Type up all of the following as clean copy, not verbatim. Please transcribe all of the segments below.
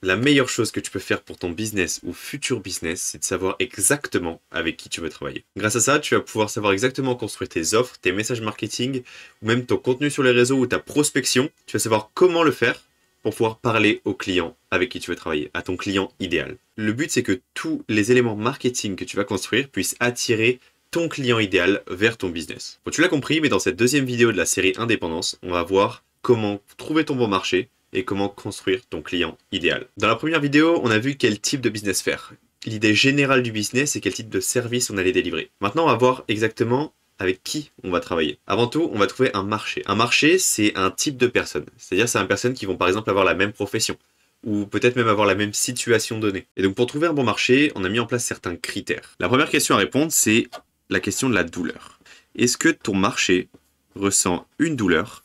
la meilleure chose que tu peux faire pour ton business ou futur business, c'est de savoir exactement avec qui tu veux travailler. Grâce à ça, tu vas pouvoir savoir exactement construire tes offres, tes messages marketing, ou même ton contenu sur les réseaux ou ta prospection. Tu vas savoir comment le faire pour pouvoir parler au client avec qui tu veux travailler, à ton client idéal. Le but, c'est que tous les éléments marketing que tu vas construire puissent attirer ton client idéal vers ton business. Bon, tu l'as compris, mais dans cette deuxième vidéo de la série Indépendance, on va voir comment trouver ton bon marché et comment construire ton client idéal. Dans la première vidéo, on a vu quel type de business faire, l'idée générale du business et quel type de service on allait délivrer. Maintenant, on va voir exactement avec qui on va travailler. Avant tout, on va trouver un marché. Un marché, c'est un type de personne. C'est-à-dire, c'est une personne qui vont par exemple avoir la même profession ou peut-être même avoir la même situation donnée. Et donc, pour trouver un bon marché, on a mis en place certains critères. La première question à répondre, c'est la question de la douleur. Est-ce que ton marché ressent une douleur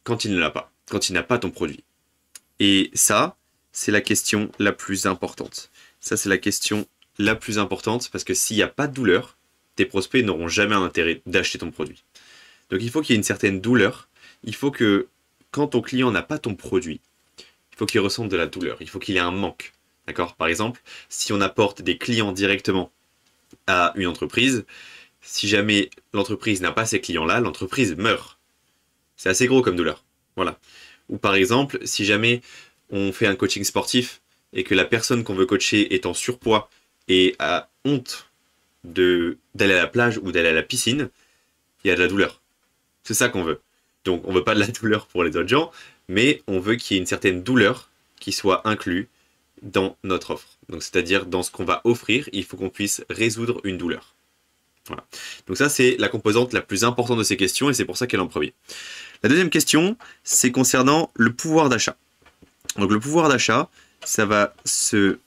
quand il ne l'a pas, quand il n'a pas ton produit? Et ça, c'est la question la plus importante. Ça, c'est la question la plus importante parce que s'il n'y a pas de douleur, tes prospects n'auront jamais un intérêt d'acheter ton produit. Donc il faut qu'il y ait une certaine douleur. Il faut que quand ton client n'a pas ton produit, il faut qu'il ressente de la douleur. Il faut qu'il ait un manque. D'accord? Par exemple, si on apporte des clients directement à une entreprise, si jamais l'entreprise n'a pas ces clients-là, l'entreprise meurt. C'est assez gros comme douleur. Voilà. Ou par exemple, si jamais on fait un coaching sportif et que la personne qu'on veut coacher est en surpoids et a honte d'aller à la plage ou d'aller à la piscine, il y a de la douleur. C'est ça qu'on veut. Donc on veut pas de la douleur pour les autres gens, mais on veut qu'il y ait une certaine douleur qui soit inclue dans notre offre. Donc c'est-à-dire dans ce qu'on va offrir, il faut qu'on puisse résoudre une douleur. Voilà. Donc ça, c'est la composante la plus importante de ces questions et c'est pour ça qu'elle est en premier. La deuxième question, c'est concernant le pouvoir d'achat. Donc le pouvoir d'achat, ça va se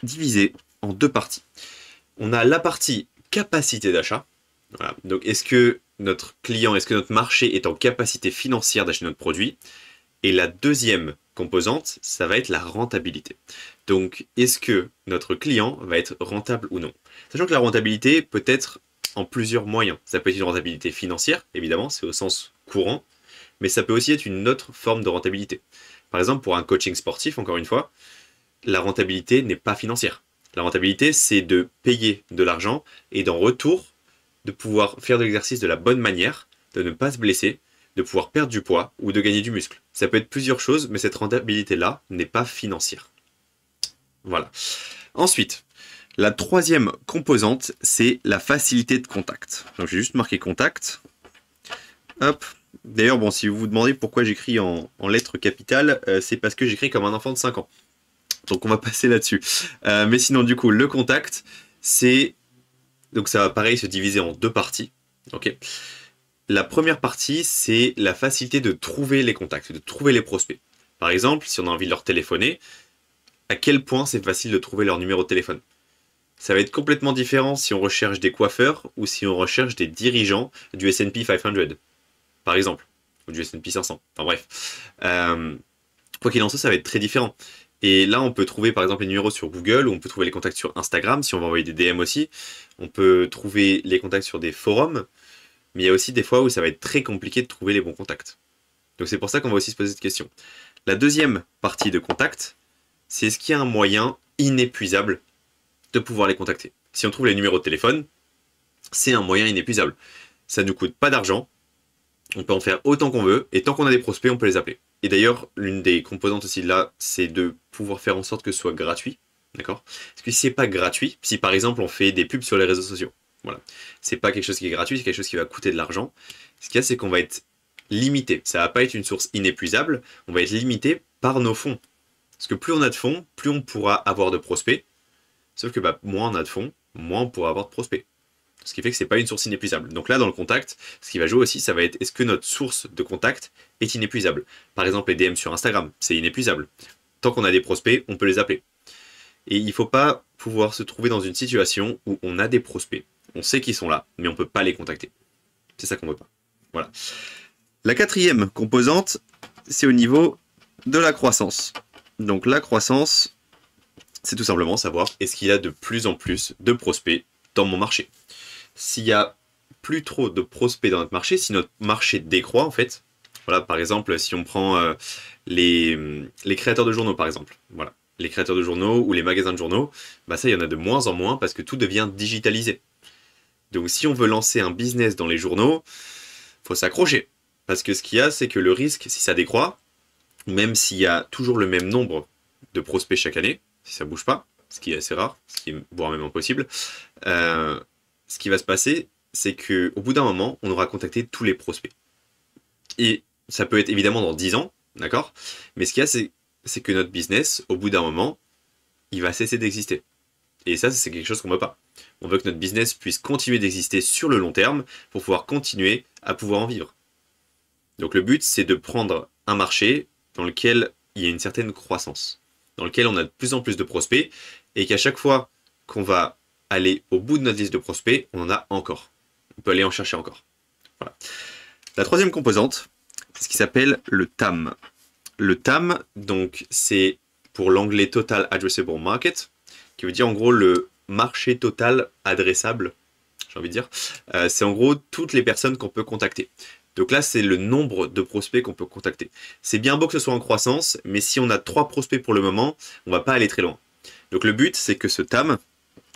diviser en deux parties. On a la partie capacité d'achat. Voilà. Donc est-ce que notre client, est-ce que notre marché est en capacité financière d'acheter notre produit? Et la deuxième composante, ça va être la rentabilité. Donc est-ce que notre client va être rentable ou non? Sachant que la rentabilité peut être en plusieurs moyens. Ça peut être une rentabilité financière, évidemment, c'est au sens courant, mais ça peut aussi être une autre forme de rentabilité. Par exemple, pour un coaching sportif, encore une fois, la rentabilité n'est pas financière. La rentabilité, c'est de payer de l'argent et d'en retour, de pouvoir faire de l'exercice de la bonne manière, de ne pas se blesser, de pouvoir perdre du poids ou de gagner du muscle. Ça peut être plusieurs choses, mais cette rentabilité-là n'est pas financière. Voilà. Ensuite, la troisième composante, c'est la facilité de contact. Donc j'ai juste marqué contact. Hop. D'ailleurs, bon, si vous vous demandez pourquoi j'écris en lettres capitales, c'est parce que j'écris comme un enfant de 5 ans. Donc on va passer là-dessus. Mais sinon, du coup, le contact, c'est... Donc ça va pareil se diviser en deux parties. Ok. La première partie, c'est la facilité de trouver les contacts, de trouver les prospects. Par exemple, si on a envie de leur téléphoner, à quel point c'est facile de trouver leur numéro de téléphone? Ça va être complètement différent si on recherche des coiffeurs ou si on recherche des dirigeants du S&P 500, par exemple, ou du S&P 500. Enfin bref. Quoi qu'il en soit, ça va être très différent. Et là, on peut trouver par exemple les numéros sur Google, ou on peut trouver les contacts sur Instagram, si on va envoyer des DM aussi. On peut trouver les contacts sur des forums, mais il y a aussi des fois où ça va être très compliqué de trouver les bons contacts. Donc c'est pour ça qu'on va aussi se poser cette question. La deuxième partie de contact, c'est est-ce qu'il y a un moyen inépuisable de pouvoir les contacter? Si on trouve les numéros de téléphone, c'est un moyen inépuisable. Ça ne nous coûte pas d'argent, on peut en faire autant qu'on veut, et tant qu'on a des prospects, on peut les appeler. Et d'ailleurs, l'une des composantes aussi là, c'est de pouvoir faire en sorte que ce soit gratuit. D'accord? Parce que si c'est pas gratuit, si par exemple on fait des pubs sur les réseaux sociaux, voilà, c'est pas quelque chose qui est gratuit, c'est quelque chose qui va coûter de l'argent. Ce qu'il y a, c'est qu'on va être limité. Ça va pas être une source inépuisable, on va être limité par nos fonds. Parce que plus on a de fonds, plus on pourra avoir de prospects. Sauf que moins on a de fonds, moins on pourra avoir de prospects. Ce qui fait que c'est pas une source inépuisable. Donc là, dans le contact, ce qui va jouer aussi, ça va être est-ce que notre source de contact est inépuisable? Par exemple, les DM sur Instagram, c'est inépuisable. Tant qu'on a des prospects, on peut les appeler. Et il ne faut pas pouvoir se trouver dans une situation où on a des prospects. On sait qu'ils sont là, mais on ne peut pas les contacter. C'est ça qu'on ne veut pas. Voilà. La quatrième composante, c'est au niveau de la croissance. Donc la croissance, c'est tout simplement savoir est-ce qu'il y a de plus en plus de prospects dans mon marché. S'il y a plus trop de prospects dans notre marché, si notre marché décroît en fait, Voilà, par exemple, si on prend les créateurs de journaux, par exemple. Voilà. Les créateurs de journaux ou les magasins de journaux, bah ça, il y en a de moins en moins parce que tout devient digitalisé. Donc si on veut lancer un business dans les journaux, faut s'accrocher. Parce que ce qu'il y a, c'est que le risque, si ça décroît, même s'il y a toujours le même nombre de prospects chaque année, si ça bouge pas, ce qui est assez rare, ce qui est voire même impossible, ce qui va se passer, c'est qu'au bout d'un moment, on aura contacté tous les prospects. Et ça peut être évidemment dans 10 ans, d'accord? Mais ce qu'il y a, c'est que notre business, au bout d'un moment, il va cesser d'exister. Et ça, c'est quelque chose qu'on ne veut pas. On veut que notre business puisse continuer d'exister sur le long terme pour pouvoir continuer à pouvoir en vivre. Donc le but, c'est de prendre un marché dans lequel il y a une certaine croissance, dans lequel on a de plus en plus de prospects, et qu'à chaque fois qu'on va aller au bout de notre liste de prospects, on en a encore. On peut aller en chercher encore. Voilà. La troisième composante, c'est ce qui s'appelle le TAM. Le TAM, donc, c'est pour l'anglais Total Addressable Market, qui veut dire en gros le marché total adressable, j'ai envie de dire. C'est en gros toutes les personnes qu'on peut contacter. Donc là, c'est le nombre de prospects qu'on peut contacter. C'est bien beau que ce soit en croissance, mais si on a 3 prospects pour le moment, on ne va pas aller très loin. Donc le but, c'est que ce TAM,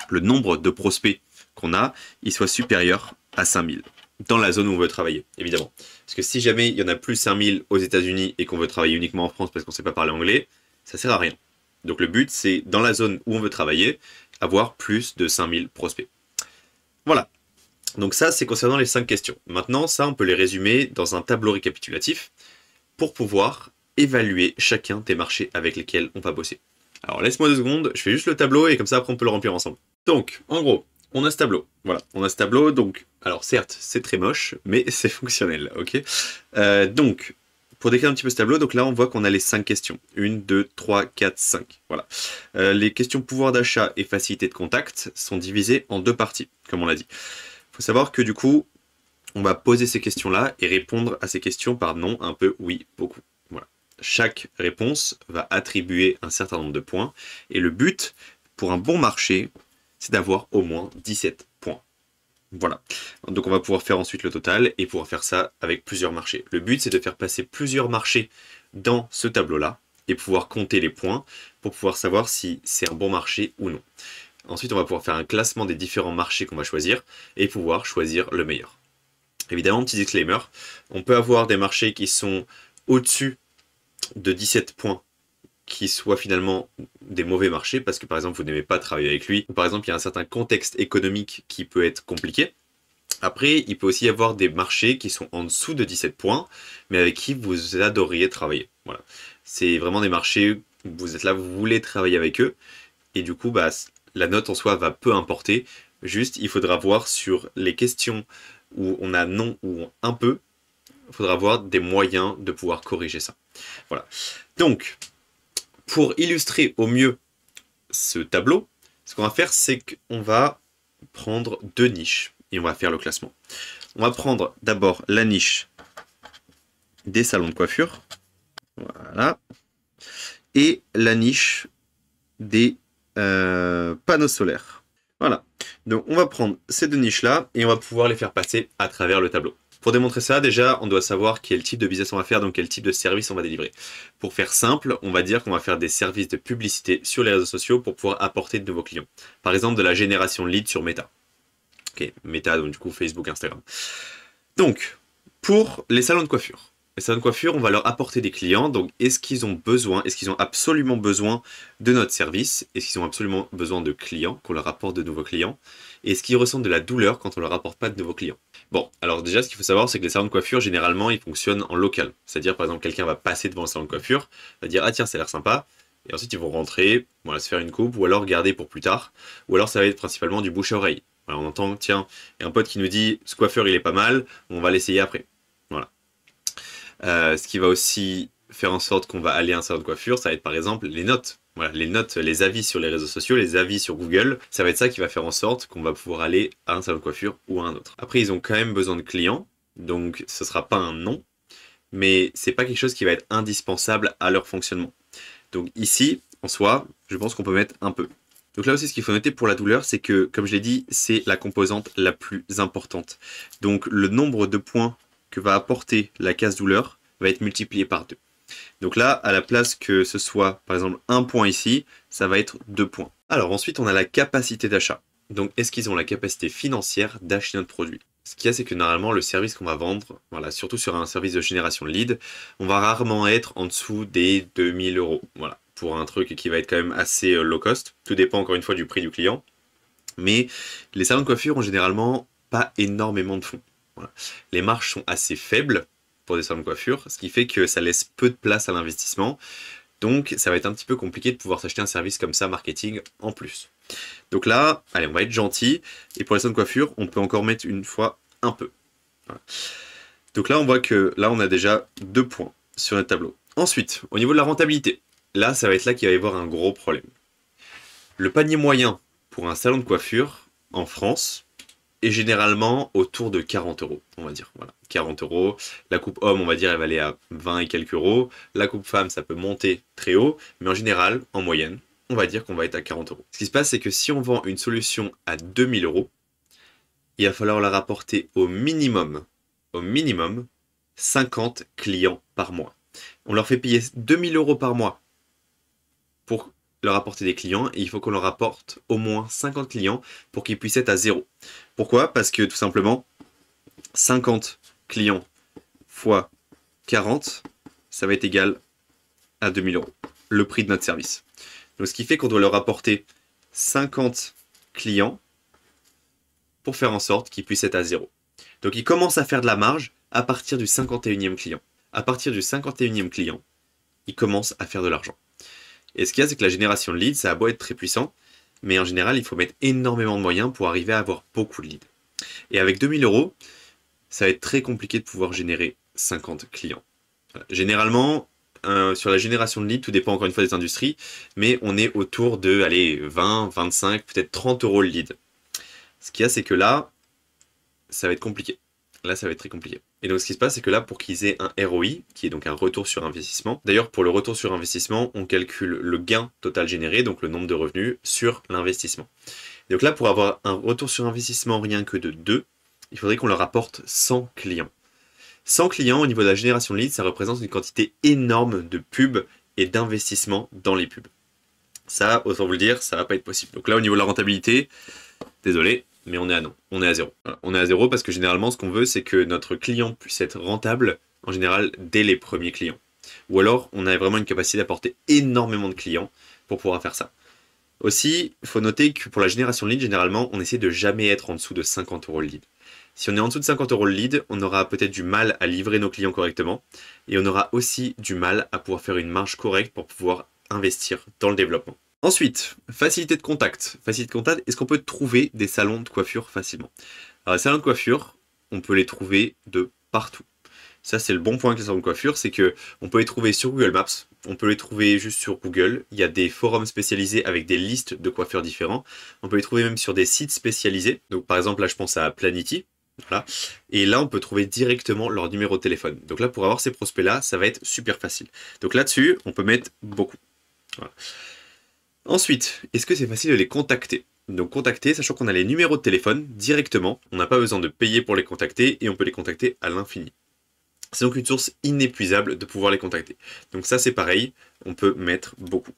le nombre de prospects qu'on a, il soit supérieur à 5000 dans la zone où on veut travailler, évidemment. Parce que si jamais il y en a plus 5000 aux États-Unis et qu'on veut travailler uniquement en France parce qu'on ne sait pas parler anglais, ça ne sert à rien. Donc le but, c'est dans la zone où on veut travailler, avoir plus de 5000 prospects. Voilà. Donc ça, c'est concernant les 5 questions. Maintenant, ça, on peut les résumer dans un tableau récapitulatif pour pouvoir évaluer chacun des marchés avec lesquels on va bosser. Alors laisse-moi 2 secondes, je fais juste le tableau et comme ça, après, on peut le remplir ensemble. Donc, en gros, on a ce tableau. Voilà, on a ce tableau. Donc, alors certes, c'est très moche, mais c'est fonctionnel, ok. Donc, pour décrire un petit peu ce tableau, donc là, on voit qu'on a les 5 questions. 1, 2, 3, 4, 5. Voilà. Les questions pouvoir d'achat et facilité de contact sont divisées en 2 parties, comme on l'a dit. Il faut savoir que du coup, on va poser ces questions-là et répondre à ces questions par non, un peu, oui, beaucoup. Voilà. Chaque réponse va attribuer un certain nombre de points. Et le but, pour un bon marché, c'est d'avoir au moins 17 points. Voilà. Donc on va pouvoir faire ensuite le total et pouvoir faire ça avec plusieurs marchés. Le but, c'est de faire passer plusieurs marchés dans ce tableau-là et pouvoir compter les points pour pouvoir savoir si c'est un bon marché ou non. Ensuite, on va pouvoir faire un classement des différents marchés qu'on va choisir et pouvoir choisir le meilleur. Évidemment, petit disclaimer, on peut avoir des marchés qui sont au-dessus de 17 points qui soient finalement des mauvais marchés parce que par exemple vous n'aimez pas travailler avec lui ou par exemple il y a un certain contexte économique qui peut être compliqué. Après, il peut aussi y avoir des marchés qui sont en dessous de 17 points mais avec qui vous adoriez travailler. Voilà. C'est vraiment des marchés où vous êtes là, vous voulez travailler avec eux et du coup bah, la note en soi va peu importer. Juste, il faudra voir sur les questions où on a non ou un peu, il faudra voir des moyens de pouvoir corriger ça. Voilà. Donc, pour illustrer au mieux ce tableau, ce qu'on va faire, c'est qu'on va prendre 2 niches et on va faire le classement. On va prendre d'abord la niche des salons de coiffure, voilà, et la niche des panneaux solaires. Voilà. Donc on va prendre ces 2 niches-là et on va pouvoir les faire passer à travers le tableau. Pour démontrer ça, déjà, on doit savoir quel type de business on va faire, donc quel type de service on va délivrer. Pour faire simple, on va dire qu'on va faire des services de publicité sur les réseaux sociaux pour pouvoir apporter de nouveaux clients. Par exemple, de la génération de leads sur Meta. Ok, Meta, donc du coup Facebook, Instagram. Donc, pour les salons de coiffure. Les salons de coiffure, on va leur apporter des clients. Donc, est-ce qu'ils ont besoin, est-ce qu'ils ont absolument besoin de notre service? Est-ce qu'ils ont absolument besoin de clients, qu'on leur apporte de nouveaux clients? Et est-ce qu'ils ressentent de la douleur quand on leur apporte pas de nouveaux clients? Bon, alors déjà, ce qu'il faut savoir, c'est que les salons de coiffure, généralement, ils fonctionnent en local. C'est-à-dire, par exemple, quelqu'un va passer devant le salon de coiffure, va dire « Ah tiens, ça a l'air sympa ». Et ensuite, ils vont rentrer, voilà, se faire une coupe, ou alors garder pour plus tard. Ou alors, ça va être principalement du bouche à oreille. Voilà, on entend, tiens, il y a un pote qui nous dit « Ce coiffeur, il est pas mal, on va l'essayer après ». Voilà. Ce qui va aussi faire en sorte qu'on va aller à un salon de coiffure, ça va être par exemple les notes. Voilà, les notes, les avis sur les réseaux sociaux, les avis sur Google, ça va être ça qui va faire en sorte qu'on va pouvoir aller à un salon de coiffure ou à un autre. Après, ils ont quand même besoin de clients, donc ce sera pas un non, mais c'est pas quelque chose qui va être indispensable à leur fonctionnement. Donc ici, en soi, je pense qu'on peut mettre un peu. Donc là aussi, ce qu'il faut noter pour la douleur, c'est que, comme je l'ai dit, c'est la composante la plus importante. Donc le nombre de points que va apporter la case douleur va être multiplié par 2. Donc là, à la place que ce soit, par exemple, 1 point ici, ça va être 2 points. Alors ensuite, on a la capacité d'achat. Donc, est-ce qu'ils ont la capacité financière d'acheter notre produit? Ce qu'il y a, c'est que normalement, le service qu'on va vendre, voilà, surtout sur un service de génération de lead, on va rarement être en dessous des 2000 euros. Voilà, pour un truc qui va être quand même assez low cost. Tout dépend encore une fois du prix du client. Mais les salons de coiffure ont généralement pas énormément de fonds. Voilà. Les marges sont assez faibles pour des salons de coiffure, ce qui fait que ça laisse peu de place à l'investissement. Donc ça va être un petit peu compliqué de pouvoir s'acheter un service comme ça, marketing, en plus. Donc là, allez, on va être gentil. Et pour les salons de coiffure, on peut encore mettre une fois un peu. Voilà. Donc là, on voit que là, on a déjà 2 points sur notre tableau. Ensuite, au niveau de la rentabilité, là, ça va être là qu'il va y avoir un gros problème. Le panier moyen pour un salon de coiffure en France est généralement autour de 40 euros, on va dire. Voilà, 40 euros. La coupe homme, on va dire, elle va aller à 20 et quelques euros. La coupe femme, ça peut monter très haut. Mais en général, en moyenne, on va dire qu'on va être à 40 euros. Ce qui se passe, c'est que si on vend une solution à 2000 euros, il va falloir la rapporter au minimum 50 clients par mois. On leur fait payer 2000 euros par mois pour leur apporter des clients et il faut qu'on leur apporte au moins 50 clients pour qu'ils puissent être à zéro. Pourquoi? Parce que tout simplement, 50 clients fois 40, ça va être égal à 2000 euros, le prix de notre service. Donc ce qui fait qu'on doit leur apporter 50 clients pour faire en sorte qu'ils puissent être à zéro. Donc ils commencent à faire de la marge à partir du 51e client. À partir du 51e client, ils commencent à faire de l'argent. Et ce qu'il y a, c'est que la génération de leads, ça a beau être très puissant, mais en général, il faut mettre énormément de moyens pour arriver à avoir beaucoup de leads. Et avec 2000 euros, ça va être très compliqué de pouvoir générer 50 clients. Voilà. Généralement, sur la génération de leads, tout dépend encore une fois des industries, mais on est autour de allez, 20, 25, peut-être 30 euros le lead. Ce qu'il y a, c'est que là, ça va être compliqué. Là, ça va être très compliqué. Et donc, ce qui se passe, c'est que là, pour qu'ils aient un ROI, qui est donc un retour sur investissement, d'ailleurs, pour le retour sur investissement, on calcule le gain total généré, donc le nombre de revenus, sur l'investissement. Donc là, pour avoir un retour sur investissement rien que de 2, il faudrait qu'on leur apporte 100 clients. 100 clients, au niveau de la génération de leads, ça représente une quantité énorme de pubs et d'investissement dans les pubs. Ça, autant vous le dire, ça va pas être possible. Donc là, au niveau de la rentabilité, désolé, mais on est à non, on est à zéro. Voilà, on est à zéro parce que généralement, ce qu'on veut, c'est que notre client puisse être rentable, en général, dès les premiers clients. Ou alors, on a vraiment une capacité d'apporter énormément de clients pour pouvoir faire ça. Aussi, il faut noter que pour la génération de lead, généralement, on essaie de jamais être en dessous de 50 euros le lead. Si on est en dessous de 50 euros le lead, on aura peut-être du mal à livrer nos clients correctement et on aura aussi du mal à pouvoir faire une marge correcte pour pouvoir investir dans le développement. Ensuite, facilité de contact. Facilité de contact, est-ce qu'on peut trouver des salons de coiffure facilement? Alors, les salons de coiffure, on peut les trouver de partout. Ça, c'est le bon point avec les salons de coiffure, c'est que on peut les trouver sur Google Maps, on peut les trouver juste sur Google. Il y a des forums spécialisés avec des listes de coiffeurs différents. On peut les trouver même sur des sites spécialisés. Donc, par exemple, là, je pense à Planity. Voilà. Et là, on peut trouver directement leur numéro de téléphone. Donc là, pour avoir ces prospects-là, ça va être super facile. Donc là-dessus, on peut mettre beaucoup. Voilà. Ensuite, est-ce que c'est facile de les contacter? Donc contacter, sachant qu'on a les numéros de téléphone directement, on n'a pas besoin de payer pour les contacter et on peut les contacter à l'infini. C'est donc une source inépuisable de pouvoir les contacter. Donc ça c'est pareil, on peut mettre beaucoup.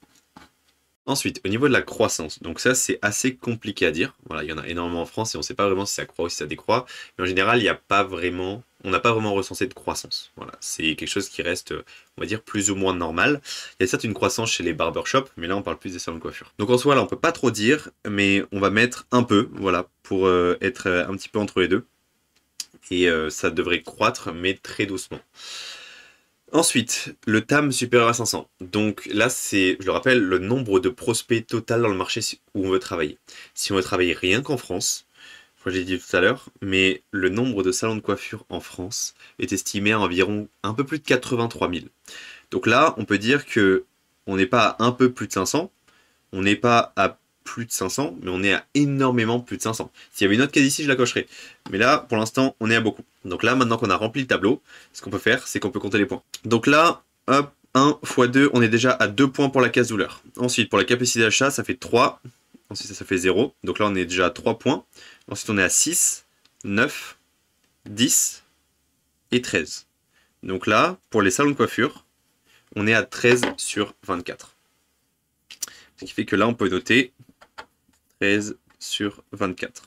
Ensuite, au niveau de la croissance, donc ça c'est assez compliqué à dire. Voilà, il y en a énormément en France et on ne sait pas vraiment si ça croît ou si ça décroît. Mais en général, il n'y a pas vraiment, on n'a pas vraiment recensé de croissance. Voilà, c'est quelque chose qui reste, on va dire, plus ou moins normal. Il y a certes une croissance chez les barbershops, mais là on parle plus des salons de coiffure. Donc en soi, là on peut pas trop dire, mais on va mettre un peu, voilà, pour être un petit peu entre les deux. Et ça devrait croître, mais très doucement. Ensuite, le TAM supérieur à 500. Donc là, c'est, je le rappelle, le nombre de prospects total dans le marché où on veut travailler. Si on veut travailler rien qu'en France, je crois que j'ai dit tout à l'heure, mais le nombre de salons de coiffure en France est estimé à environ un peu plus de 83 000. Donc là, on peut dire que on n'est pas à un peu plus de 500, on n'est pas à plus de 500, mais on est à énormément plus de 500. S'il y avait une autre case ici, je la cocherais. Mais là, pour l'instant, on est à beaucoup. Donc là, maintenant qu'on a rempli le tableau, ce qu'on peut faire, c'est qu'on peut compter les points. Donc là, hop, 1 x 2, on est déjà à 2 points pour la case douleur. Ensuite, pour la capacité d'achat, ça fait 3. Ensuite, ça fait 0. Donc là, on est déjà à 3 points. Ensuite, on est à 6, 9, 10 et 13. Donc là, pour les salons de coiffure, on est à 13 sur 24. Ce qui fait que là, on peut noter 13 sur 24.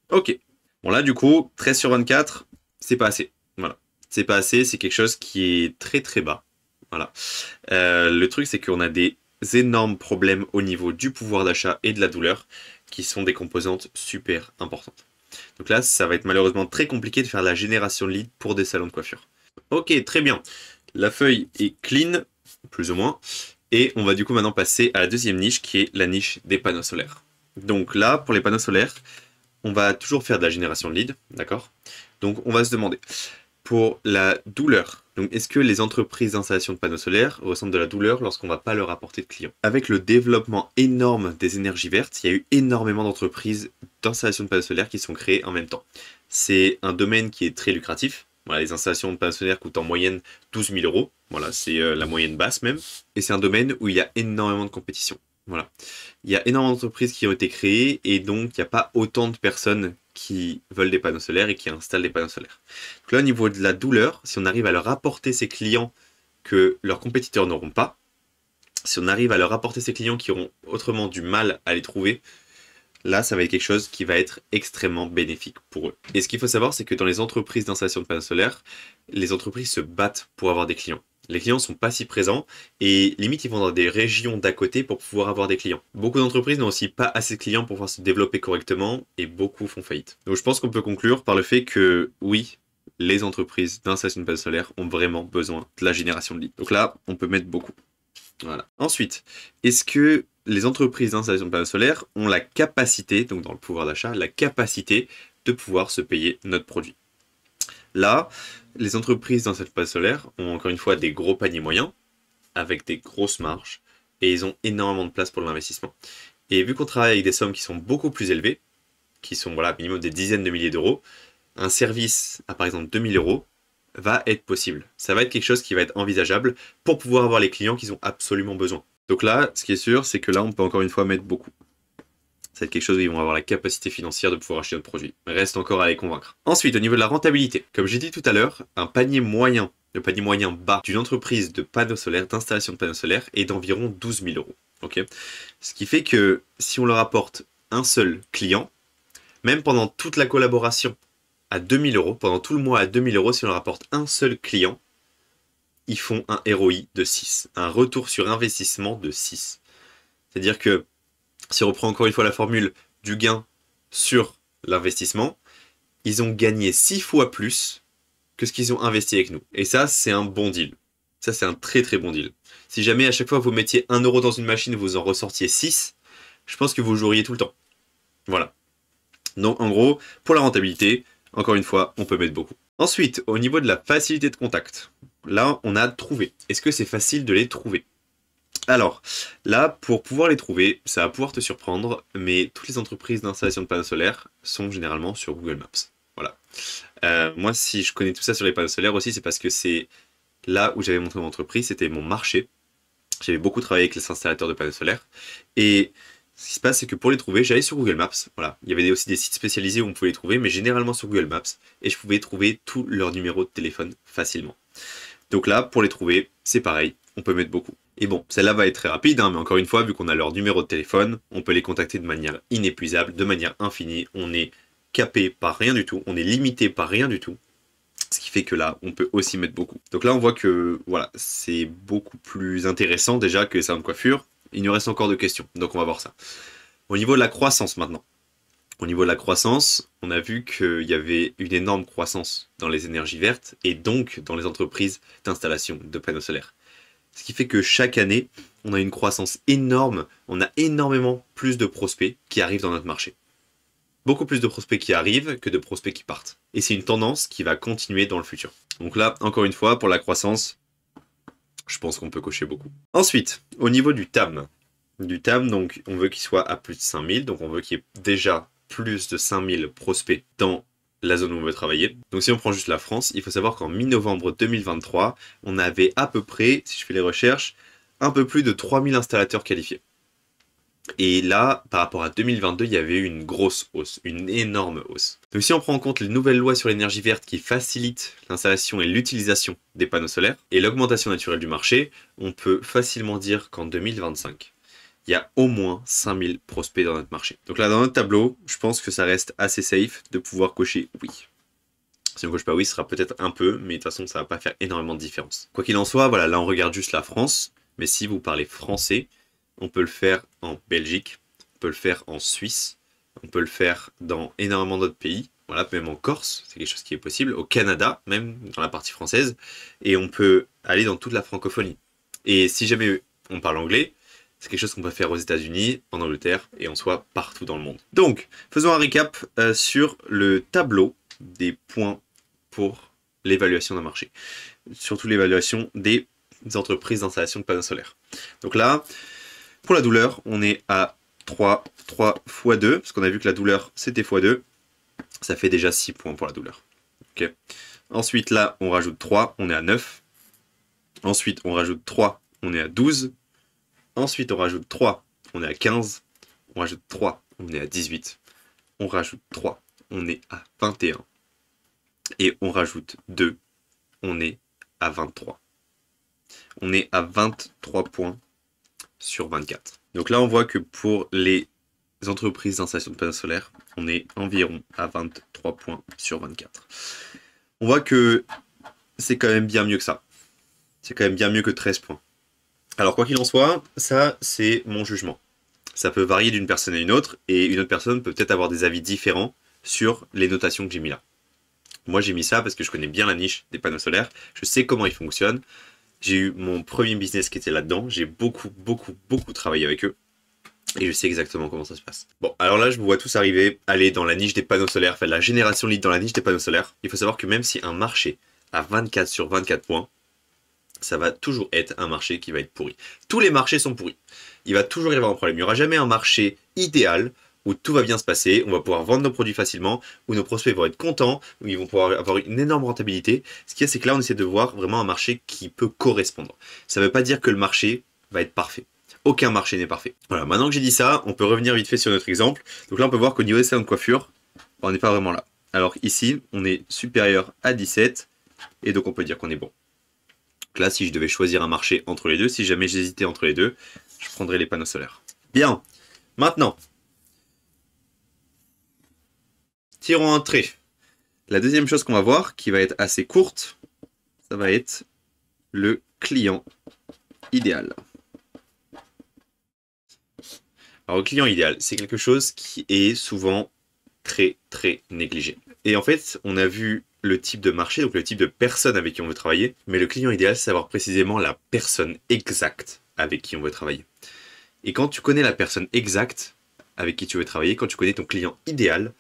Ok. Bon là, du coup, 13 sur 24, c'est pas assez. Voilà. C'est pas assez, c'est quelque chose qui est très très bas. Voilà. Le truc, c'est qu'on a des énormes problèmes au niveau du pouvoir d'achat et de la douleur, qui sont des composantes super importantes. Donc là, ça va être malheureusement très compliqué de faire la génération de leads pour des salons de coiffure. Ok, très bien. La feuille est clean, plus ou moins. Et on va du coup maintenant passer à la deuxième niche, qui est la niche des panneaux solaires. Donc là, pour les panneaux solaires, on va toujours faire de la génération de leads, d'accord? Donc on va se demander, pour la douleur, donc est-ce que les entreprises d'installation de panneaux solaires ressentent de la douleur lorsqu'on ne va pas leur apporter de clients? Avec le développement énorme des énergies vertes, il y a eu énormément d'entreprises d'installation de panneaux solaires qui sont créées en même temps. C'est un domaine qui est très lucratif. Voilà, les installations de panneaux solaires coûtent en moyenne 12 000 euros. Voilà, c'est la moyenne basse même. Et c'est un domaine où il y a énormément de compétition. Voilà. Il y a énormément d'entreprises qui ont été créées et donc il n'y a pas autant de personnes qui veulent des panneaux solaires et qui installent des panneaux solaires. Donc là, au niveau de la douleur, si on arrive à leur apporter ces clients que leurs compétiteurs n'auront pas, si on arrive à leur apporter ces clients qui auront autrement du mal à les trouver, là, ça va être quelque chose qui va être extrêmement bénéfique pour eux. Et ce qu'il faut savoir, c'est que dans les entreprises d'installation de panneaux solaires, les entreprises se battent pour avoir des clients. Les clients ne sont pas si présents et limite ils vont dans des régions d'à côté pour pouvoir avoir des clients. Beaucoup d'entreprises n'ont aussi pas assez de clients pour pouvoir se développer correctement et beaucoup font faillite. Donc je pense qu'on peut conclure par le fait que oui, les entreprises d'installation de panneaux solaires ont vraiment besoin de la génération de leads. Donc là, on peut mettre beaucoup. Voilà. Ensuite, est-ce que les entreprises d'installation de panneaux solaires ont la capacité, donc dans le pouvoir d'achat, la capacité de pouvoir se payer notre produit? Là, les entreprises d'installation de panneaux solaires ont encore une fois des gros paniers moyens, avec des grosses marges, et ils ont énormément de place pour l'investissement. Et vu qu'on travaille avec des sommes qui sont beaucoup plus élevées, qui sont voilà, minimum des dizaines de milliers d'euros, un service à par exemple 2000 euros va être possible. Ça va être quelque chose qui va être envisageable pour pouvoir avoir les clients qu'ils ont absolument besoin. Donc là, ce qui est sûr, c'est que là, on peut encore une fois mettre beaucoup. C'est quelque chose où ils vont avoir la capacité financière de pouvoir acheter notre produit. Reste encore à les convaincre. Ensuite, au niveau de la rentabilité, comme j'ai dit tout à l'heure, un panier moyen, le panier moyen bas d'une entreprise de panneaux solaires, d'installation de panneaux solaires, est d'environ 12 000 euros. Okay, ce qui fait que si on leur apporte un seul client, même pendant toute la collaboration à 2 000 euros, pendant tout le mois à 2 000 euros, si on leur apporte un seul client, ils font un ROI de 6, un retour sur investissement de 6. C'est-à-dire que si on reprend encore une fois la formule du gain sur l'investissement, ils ont gagné 6 fois plus que ce qu'ils ont investi avec nous. Et ça, c'est un bon deal. Ça, c'est un très très bon deal. Si jamais à chaque fois vous mettiez 1 euro dans une machine, vous en ressortiez 6, je pense que vous joueriez tout le temps. Voilà. Donc en gros, pour la rentabilité, encore une fois, on peut mettre beaucoup. Ensuite, au niveau de la facilité de contact, là, on a trouvé. Est-ce que c'est facile de les trouver? Alors, là, pour pouvoir les trouver, ça va pouvoir te surprendre, mais toutes les entreprises d'installation de panneaux solaires sont généralement sur Google Maps. Voilà. Moi, si je connais tout ça sur les panneaux solaires aussi, c'est parce que c'est là où j'avais monté mon entreprise, c'était mon marché. J'avais beaucoup travaillé avec les installateurs de panneaux solaires. Et ce qui se passe, c'est que pour les trouver, j'allais sur Google Maps. Voilà. Il y avait aussi des sites spécialisés où on pouvait les trouver, mais généralement sur Google Maps. Et je pouvais trouver tous leurs numéros de téléphone facilement. Donc là, pour les trouver, c'est pareil, on peut mettre beaucoup. Et bon, celle-là va être très rapide, hein, mais encore une fois, vu qu'on a leur numéro de téléphone, on peut les contacter de manière inépuisable, de manière infinie. On est capé par rien du tout, on est limité par rien du tout. Ce qui fait que là, on peut aussi mettre beaucoup. Donc là, on voit que voilà, c'est beaucoup plus intéressant déjà que les salons de coiffure. Il nous reste encore de questions, donc on va voir ça. Au niveau de la croissance maintenant. Au niveau de la croissance, on a vu qu'il y avait une énorme croissance dans les énergies vertes et donc dans les entreprises d'installation de panneaux solaires. Ce qui fait que chaque année, on a une croissance énorme, on a énormément plus de prospects qui arrivent dans notre marché. Beaucoup plus de prospects qui arrivent que de prospects qui partent. Et c'est une tendance qui va continuer dans le futur. Donc là, encore une fois, pour la croissance, je pense qu'on peut cocher beaucoup. Ensuite, au niveau du TAM. Du TAM, donc on veut qu'il soit à plus de 5000, donc on veut qu'il y ait déjà plus de 5000 prospects dans la zone où on veut travailler. Donc si on prend juste la France, il faut savoir qu'en mi-novembre 2023, on avait à peu près, si je fais les recherches, un peu plus de 3000 installateurs qualifiés. Et là, par rapport à 2022, il y avait eu une grosse hausse, une énorme hausse. Donc si on prend en compte les nouvelles lois sur l'énergie verte qui facilitent l'installation et l'utilisation des panneaux solaires et l'augmentation naturelle du marché, on peut facilement dire qu'en 2025, il y a au moins 5000 prospects dans notre marché. Donc là, dans notre tableau, je pense que ça reste assez safe de pouvoir cocher oui. Si on coche pas oui, ce sera peut-être un peu, mais de toute façon, ça va pas faire énormément de différence. Quoi qu'il en soit, voilà, là on regarde juste la France, mais si vous parlez français, on peut le faire en Belgique, on peut le faire en Suisse, on peut le faire dans énormément d'autres pays, voilà, même en Corse, c'est quelque chose qui est possible, au Canada, même dans la partie française, et on peut aller dans toute la francophonie. Et si jamais on parle anglais, c'est quelque chose qu'on peut faire aux États-Unis, en Angleterre et en soi partout dans le monde. Donc, faisons un récap sur le tableau des points pour l'évaluation d'un marché, surtout l'évaluation des entreprises d'installation de panneaux solaires. Donc là, pour la douleur, on est à 3 x 2, parce qu'on a vu que la douleur c'était x2, ça fait déjà 6 points pour la douleur. Okay. Ensuite là, on rajoute 3, on est à 9. Ensuite, on rajoute 3, on est à 12. Ensuite, on rajoute 3, on est à 15. On rajoute 3, on est à 18. On rajoute 3, on est à 21. Et on rajoute 2, on est à 23. On est à 23 points sur 24. Donc là, on voit que pour les entreprises d'installation de panneaux solaires, on est environ à 23 points sur 24. On voit que c'est quand même bien mieux que ça. C'est quand même bien mieux que 13 points. Alors quoi qu'il en soit, ça c'est mon jugement. Ça peut varier d'une personne à une autre, et une autre personne peut peut-être avoir des avis différents sur les notations que j'ai mis là. Moi j'ai mis ça parce que je connais bien la niche des panneaux solaires, je sais comment ils fonctionnent. J'ai eu mon premier business qui était là-dedans, j'ai beaucoup travaillé avec eux. Et je sais exactement comment ça se passe. Bon, alors là, je vous vois tous arriver, aller dans la niche des panneaux solaires, faire la génération lead dans la niche des panneaux solaires. Il faut savoir que même si un marché a 24 sur 24 points, ça va toujours être un marché qui va être pourri. Tous les marchés sont pourris. Il va toujours y avoir un problème. Il n'y aura jamais un marché idéal où tout va bien se passer, on va pouvoir vendre nos produits facilement, où nos prospects vont être contents, où ils vont pouvoir avoir une énorme rentabilité. Ce qu'il y a, c'est que là, on essaie de voir vraiment un marché qui peut correspondre. Ça ne veut pas dire que le marché va être parfait. Aucun marché n'est parfait. Voilà, maintenant que j'ai dit ça, on peut revenir vite fait sur notre exemple. Donc là, on peut voir qu'au niveau des salons de coiffure, on n'est pas vraiment là. Alors ici, on est supérieur à 17, et donc on peut dire qu'on est bon. Donc là, si je devais choisir un marché entre les deux, si jamais j'hésitais entre les deux, je prendrais les panneaux solaires. Bien, maintenant, tirons un trait. La deuxième chose qu'on va voir, qui va être assez courte, ça va être le client idéal. Alors, le client idéal, c'est quelque chose qui est souvent très négligé. Et en fait, on a vu le type de marché, donc le type de personne avec qui on veut travailler, mais le client idéal, c'est savoir précisément la personne exacte avec qui on veut travailler. Et quand tu connais la personne exacte avec qui tu veux travailler, quand tu connais ton client idéal,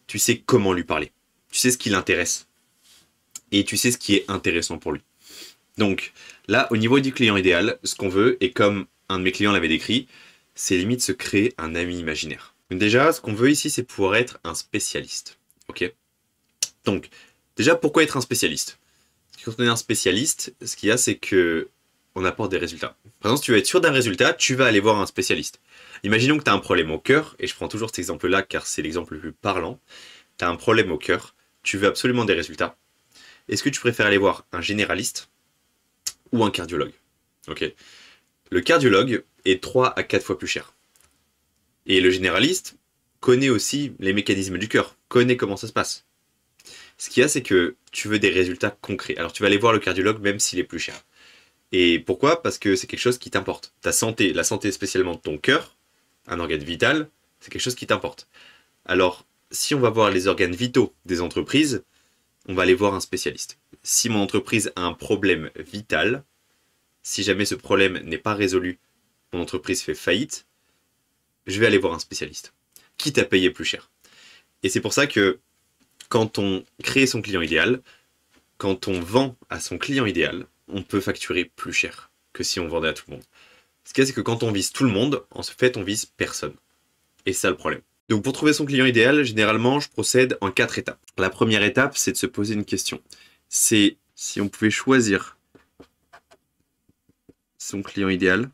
tu sais comment lui parler. Tu sais ce qui l'intéresse. Et tu sais ce qui est intéressant pour lui. Donc là, au niveau du client idéal, ce qu'on veut, et comme un de mes clients l'avait décrit, c'est limite se créer un ami imaginaire. Donc déjà, ce qu'on veut ici, c'est pouvoir être un spécialiste. Ok. Donc, déjà, pourquoi être un spécialiste? Quand on est un spécialiste, ce qu'il y a, c'est que on apporte des résultats. Par exemple, si tu veux être sûr d'un résultat, tu vas aller voir un spécialiste. Imaginons que tu as un problème au cœur, et je prends toujours cet exemple-là car c'est l'exemple le plus parlant. Tu as un problème au cœur, tu veux absolument des résultats. Est-ce que tu préfères aller voir un généraliste ou un cardiologue? Ok. Le cardiologue est 3 à 4 fois plus cher. Et le généraliste connaît aussi les mécanismes du cœur, connaît comment ça se passe. Ce qu'il y a, c'est que tu veux des résultats concrets. Alors tu vas aller voir le cardiologue même s'il est plus cher. Et pourquoi? Parce que c'est quelque chose qui t'importe. Ta santé, la santé spécialement de ton cœur, un organe vital, c'est quelque chose qui t'importe. Alors, si on va voir les organes vitaux des entreprises, on va aller voir un spécialiste. Si mon entreprise a un problème vital, si jamais ce problème n'est pas résolu, mon entreprise fait faillite, je vais aller voir un spécialiste, quitte à payer plus cher. Et c'est pour ça que quand on crée son client idéal, quand on vend à son client idéal, on peut facturer plus cher que si on vendait à tout le monde. Ce qu'il y a, c'est que quand on vise tout le monde, en fait, on vise personne. Et c'est ça le problème. Donc pour trouver son client idéal, généralement, je procède en 4 étapes. La première étape, c'est de se poser une question. C'est si on pouvait choisir son client idéal,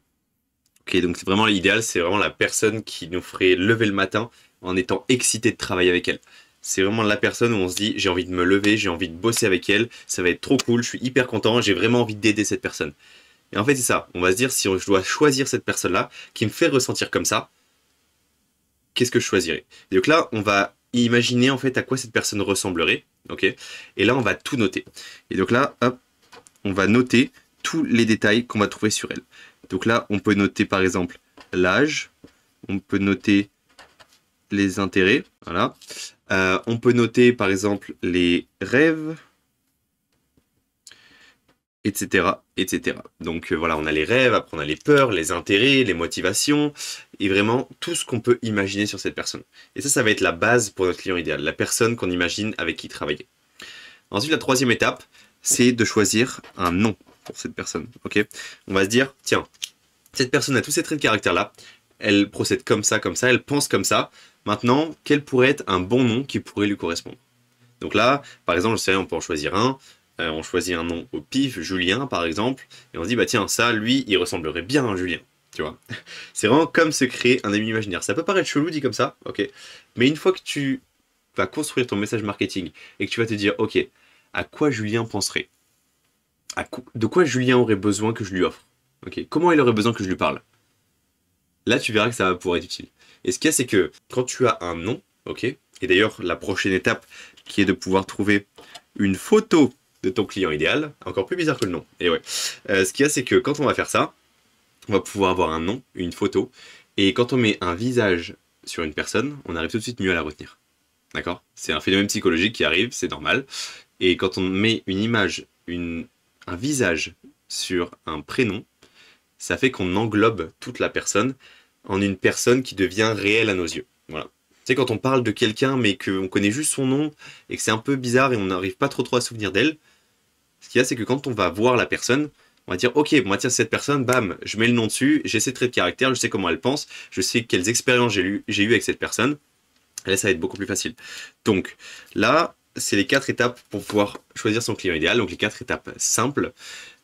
Ok, donc c'est vraiment l'idéal, c'est vraiment la personne qui nous ferait lever le matin en étant excité de travailler avec elle. C'est vraiment la personne où on se dit j'ai envie de me lever, j'ai envie de bosser avec elle, ça va être trop cool, je suis hyper content, j'ai vraiment envie d'aider cette personne. Et en fait c'est ça, on va se dire si je dois choisir cette personne-là qui me fait ressentir comme ça, qu'est-ce que je choisirais? Et donc là on va imaginer en fait à quoi cette personne ressemblerait, ok? Et là on va tout noter. Et donc là, hop, on va noter tous les détails qu'on va trouver sur elle. Donc là on peut noter par exemple l'âge, on peut noter les intérêts, voilà. On peut noter par exemple les rêves, etc. etc. Donc voilà, on a les rêves, après on a les peurs, les intérêts, les motivations, et vraiment tout ce qu'on peut imaginer sur cette personne. Et ça va être la base pour notre client idéal, la personne qu'on imagine avec qui travailler. Ensuite, la troisième étape, c'est de choisir un nom pour cette personne. Ok, on va se dire, tiens, cette personne a tous ces traits de caractère-là, elle procède comme ça, elle pense comme ça. Maintenant, quel pourrait être un bon nom qui pourrait lui correspondre? Donc là, par exemple, je sais, on peut en choisir un. On choisit un nom au pif, Julien par exemple, et on se dit, bah tiens, ça, lui, il ressemblerait bien à Julien. Tu vois? C'est vraiment comme se créer un ami imaginaire. Ça peut paraître chelou dit comme ça, ok. Mais une fois que tu vas construire ton message marketing et que tu vas te dire, ok, à quoi Julien penserait? De quoi Julien aurait besoin que je lui offre? Ok, comment il aurait besoin que je lui parle? Là, tu verras que ça va pouvoir être utile. Et ce qu'il y a, c'est que quand tu as un nom, ok, et d'ailleurs, la prochaine étape qui est de pouvoir trouver une photo de ton client idéal, encore plus bizarre que le nom. Et ouais, ce qu'il y a, c'est que quand on va faire ça, on va pouvoir avoir un nom, une photo, et quand on met un visage sur une personne, on arrive tout de suite mieux à la retenir. D'accord? C'est un phénomène psychologique qui arrive, c'est normal. Et quand on met une image, un visage sur un prénom, ça fait qu'on englobe toute la personne en une personne qui devient réelle à nos yeux. Voilà. Tu sais, quand on parle de quelqu'un, mais qu'on connaît juste son nom, et que c'est un peu bizarre et on n'arrive pas trop à se souvenir d'elle, ce qu'il y a, c'est que quand on va voir la personne, on va dire, ok, moi tiens, cette personne, bam, je mets le nom dessus, j'ai ses traits de caractère, je sais comment elle pense, je sais quelles expériences j'ai eues avec cette personne, et là, ça va être beaucoup plus facile. Donc, là, c'est les 4 étapes pour pouvoir choisir son client idéal, donc les 4 étapes simples.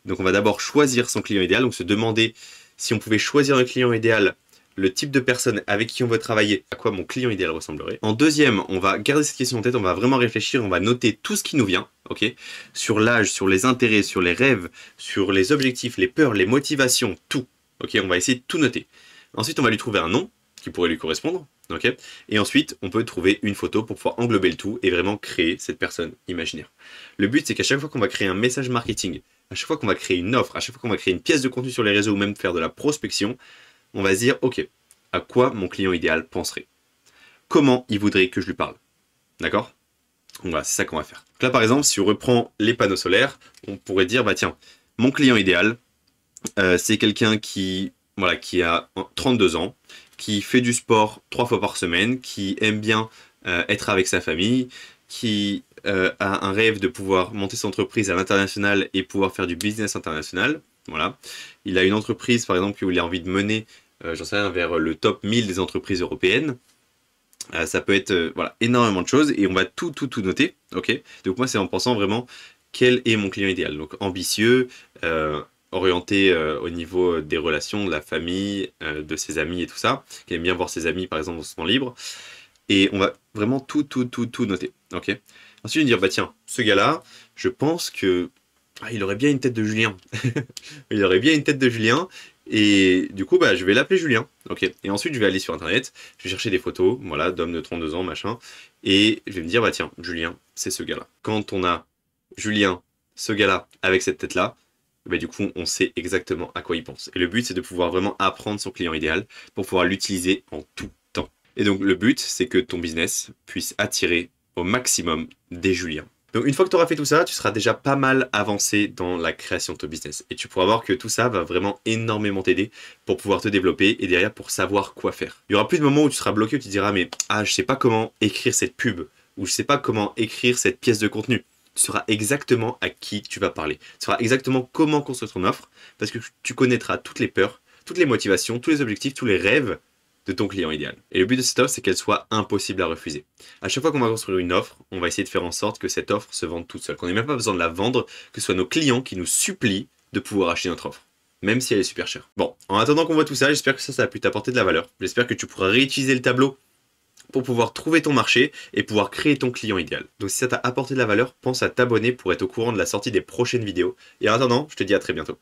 Donc on va d'abord choisir son client idéal, donc se demander si on pouvait choisir un client idéal, le type de personne avec qui on veut travailler, à quoi mon client idéal ressemblerait. En deuxième, on va garder cette question en tête, on va vraiment réfléchir, on va noter tout ce qui nous vient, ok, sur l'âge, sur les intérêts, sur les rêves, sur les objectifs, les peurs, les motivations, tout. Ok, on va essayer de tout noter. Ensuite, on va lui trouver un nom qui pourrait lui correspondre. Ok, et ensuite, on peut trouver une photo pour pouvoir englober le tout et vraiment créer cette personne imaginaire. Le but, c'est qu'à chaque fois qu'on va créer un message marketing, à chaque fois qu'on va créer une offre, à chaque fois qu'on va créer une pièce de contenu sur les réseaux ou même faire de la prospection, on va se dire, ok, à quoi mon client idéal penserait? Comment il voudrait que je lui parle? D'accord? Donc voilà, c'est ça qu'on va faire. Donc là, par exemple, si on reprend les panneaux solaires, on pourrait dire, bah tiens, mon client idéal, c'est quelqu'un qui, voilà, qui a 32 ans, qui fait du sport 3 fois par semaine, qui aime bien être avec sa famille, qui a un rêve de pouvoir monter son entreprise à l'international et pouvoir faire du business international. Voilà. Il a une entreprise, par exemple, où il a envie de mener, j'en sais rien, vers le top 1000 des entreprises européennes. Ça peut être voilà, énormément de choses et on va tout noter. Ok. Donc moi, c'est en pensant vraiment quel est mon client idéal. Donc ambitieux, orienté au niveau des relations, de la famille, de ses amis et tout ça, qui aime bien voir ses amis par exemple dans son temps libre. Et on va vraiment tout noter. Ok. Ensuite, dire, bah tiens, ce gars-là, je pense que il aurait bien une tête de Julien. Il aurait bien une tête de Julien. Et du coup, bah, je vais l'appeler Julien. Ok. Et ensuite, je vais aller sur Internet, je vais chercher des photos, voilà, d'hommes de 32 ans, machin. Et je vais me dire, bah tiens, Julien, c'est ce gars-là. Quand on a Julien, ce gars-là, avec cette tête-là, bah, du coup, on sait exactement à quoi il pense. Et le but, c'est de pouvoir vraiment apprendre son client idéal pour pouvoir l'utiliser en tout temps. Et donc, le but, c'est que ton business puisse attirer au maximum des Juliens. Donc, une fois que tu auras fait tout ça, tu seras déjà pas mal avancé dans la création de ton business. Et tu pourras voir que tout ça va vraiment énormément t'aider pour pouvoir te développer et derrière pour savoir quoi faire. Il y aura plus de moments où tu seras bloqué, où tu te diras, mais je sais pas comment écrire cette pub ou je sais pas comment écrire cette pièce de contenu. Tu sauras exactement à qui tu vas parler. Tu sauras exactement comment construire ton offre parce que tu connaîtras toutes les peurs, toutes les motivations, tous les objectifs, tous les rêves de ton client idéal. Et le but de cette offre, c'est qu'elle soit impossible à refuser. À chaque fois qu'on va construire une offre, on va essayer de faire en sorte que cette offre se vende toute seule, qu'on n'ait même pas besoin de la vendre, que ce soit nos clients qui nous supplient de pouvoir acheter notre offre. même si elle est super chère. Bon, en attendant qu'on voit tout ça, j'espère que ça a pu t'apporter de la valeur. J'espère que tu pourras réutiliser le tableau pour pouvoir trouver ton marché et pouvoir créer ton client idéal. Donc si ça t'a apporté de la valeur, pense à t'abonner pour être au courant de la sortie des prochaines vidéos. Et en attendant, je te dis à très bientôt.